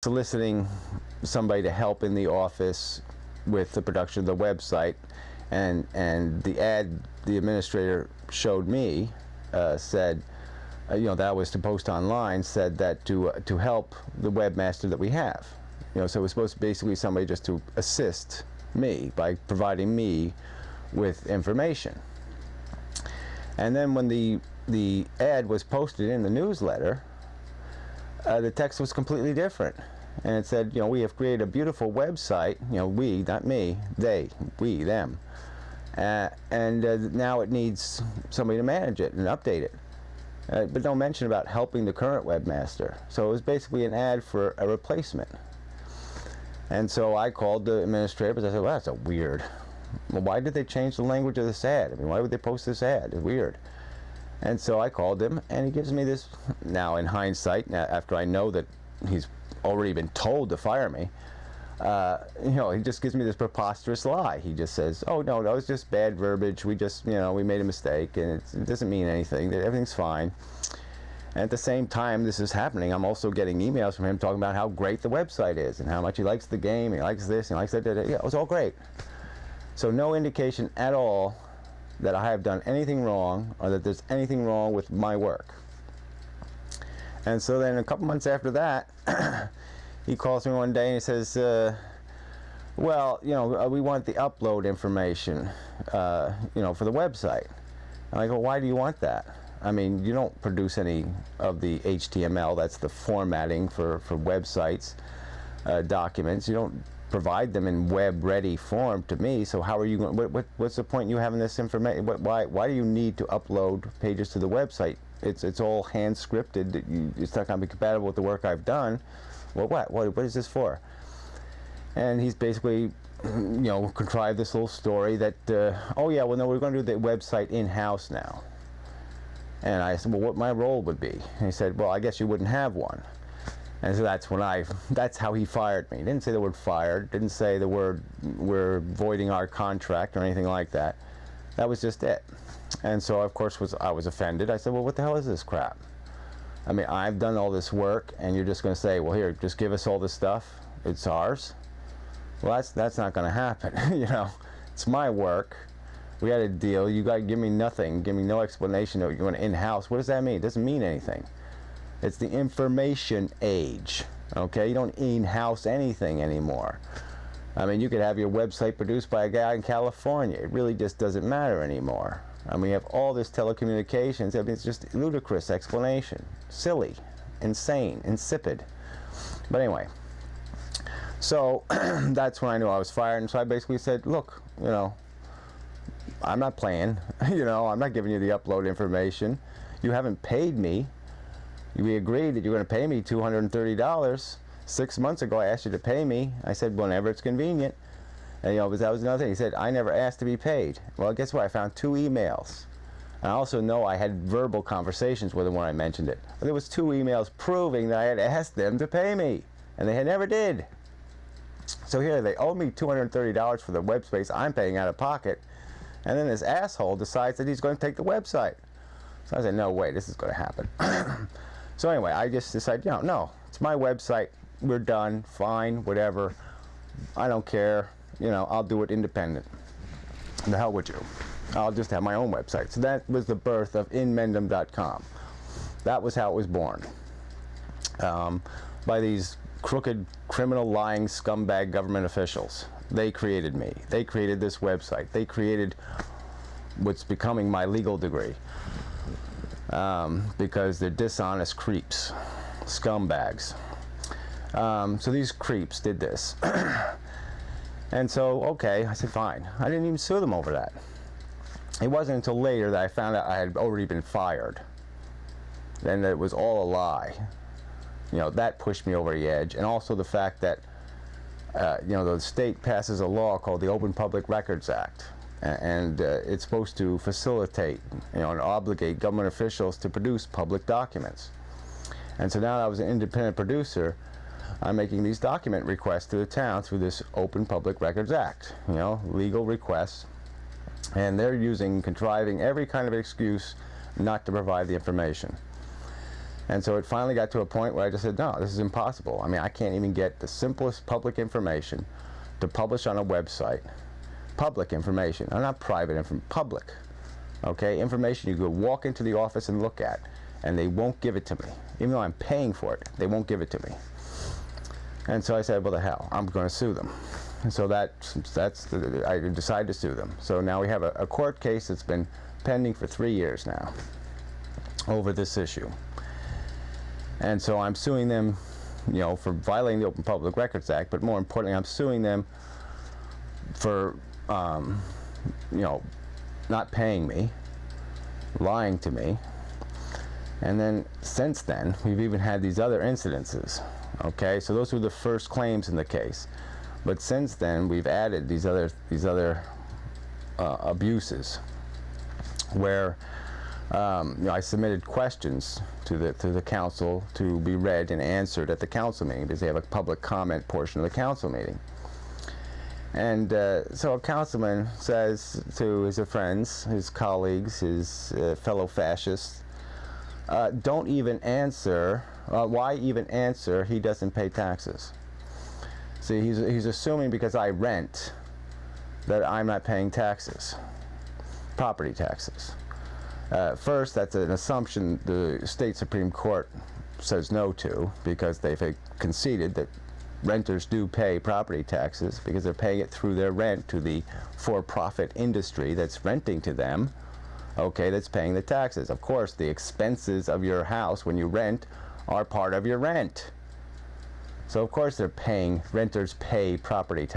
soliciting somebody to help in the office with the production of the website, and the ad the administrator showed me said, that I was to post online, said that to help the webmaster that we have. So it was supposed to basically somebody just to assist me by providing me with information. And then when the ad was posted in the newsletter, the text was completely different, and it said, we have created a beautiful website. We, not me, they, we, them, and now it needs somebody to manage it and update it. But no mention about helping the current webmaster. So it was basically an ad for a replacement. And so I called the administrator, because I said, well, that's a weird. Well, why did they change the language of this ad? I mean, why would they post this ad? It's weird. And so I called him, and he gives me this, now in hindsight, after I know that he's already been told to fire me, he just gives me this preposterous lie. He just says, oh, no, that was just bad verbiage. We just, we made a mistake, and it doesn't mean anything. Everything's fine. And at the same time this is happening, I'm also getting emails from him talking about how great the website is and how much he likes the game, he likes this, he likes that. Yeah, it was all great. So no indication at all that I have done anything wrong or that there's anything wrong with my work. And so then a couple months after that, he calls me one day and he says, well, we want the upload information, for the website. And I go, why do you want that? I mean, you don't produce any of the HTML, that's the formatting for websites, documents. You don't provide them in web-ready form to me, so how are you going, what's the point in you having this information? Why do you need to upload pages to the website? It's all hand scripted. It's not going to be compatible with the work I've done. Well, what is this for? And he's basically, contrived this little story that, oh yeah, well no, we're going to do the website in-house now. And I said, well, what my role would be? And he said, well, I guess you wouldn't have one. And so that's how he fired me. He didn't say the word fired, didn't say the word we're voiding our contract or anything like that. That was just it. And so, of course, I was offended. I said, well, what the hell is this crap? I mean, I've done all this work, and you're just going to say, well, here, just give us all this stuff. It's ours. Well, that's not going to happen. It's my work. We had a deal. You got to give me nothing. Give me no explanation that you're going in-house. What does that mean? It doesn't mean anything. It's the information age. Okay? You don't in-house anything anymore. I mean, you could have your website produced by a guy in California. It really just doesn't matter anymore. I mean, you have all this telecommunications. I mean, it's just a ludicrous explanation. Silly. Insane. Insipid. But anyway. So, that's when I knew I was fired. And so I basically said, look, I'm not playing. I'm not giving you the upload information. You haven't paid me. We agreed that you're going to pay me $230. 6 months ago, I asked you to pay me. I said, whenever it's convenient. And that was another thing. He said, I never asked to be paid. Well, guess what? I found 2 emails. I also know I had verbal conversations with him when I mentioned it. But there was 2 emails proving that I had asked them to pay me, and they had never did. So here, they owe me $230 for the web space I'm paying out of pocket, and then this asshole decides that he's going to take the website. So I said, no way, this is going to happen. So anyway, I just decided, no, it's my website. We're done. Fine, whatever. I don't care. I'll do it independent. The hell would you? I'll just have my own website. So that was the birth of inmendum.com. That was how it was born. By these crooked, criminal, lying, scumbag government officials. They created me. They created this website. They created what's becoming my legal degree. Because they're dishonest creeps. Scumbags. So these creeps did this. And so, okay, I said, fine. I didn't even sue them over that. It wasn't until later that I found out I had already been fired. Then it was all a lie. That pushed me over the edge. And also the fact that, the state passes a law called the Open Public Records Act. And it's supposed to facilitate, and obligate government officials to produce public documents. And so now that I was an independent producer, I'm making these document requests to the town through this Open Public Records Act, legal requests. And they're contriving every kind of excuse not to provide the information. And so it finally got to a point where I just said, no, this is impossible. I mean, I can't even get the simplest public information to publish on a website. Public information, not private information, public. Okay, information you could walk into the office and look at, and they won't give it to me. Even though I'm paying for it, they won't give it to me. And so I said, well, the hell, I'm going to sue them. And so I decided to sue them. So now we have a court case that's been pending for 3 years now over this issue. And so I'm suing them, you know, for violating the Open Public Records Act, but more importantly, I'm suing them for, you know, not paying me, lying to me. And then since then, we've even had these other incidences. Okay, so those were the first claims in the case. But since then, we've added these other abuses, where you know, I submitted questions to the council to be read and answered at the council meeting, because they have a public comment portion of the council meeting. And so a councilman says to his friends, his colleagues, his fellow fascists, don't even answer, why even answer, he doesn't pay taxes. See, he's assuming because I rent that I'm not paying taxes, property taxes. First, that's an assumption the state Supreme Court says no to, because they've conceded that renters do pay property taxes because they're paying it through their rent to the for-profit industry that's renting to them, okay, that's paying the taxes. Of course, the expenses of your house when you rent are part of your rent. So of course they're paying, renters pay property taxes.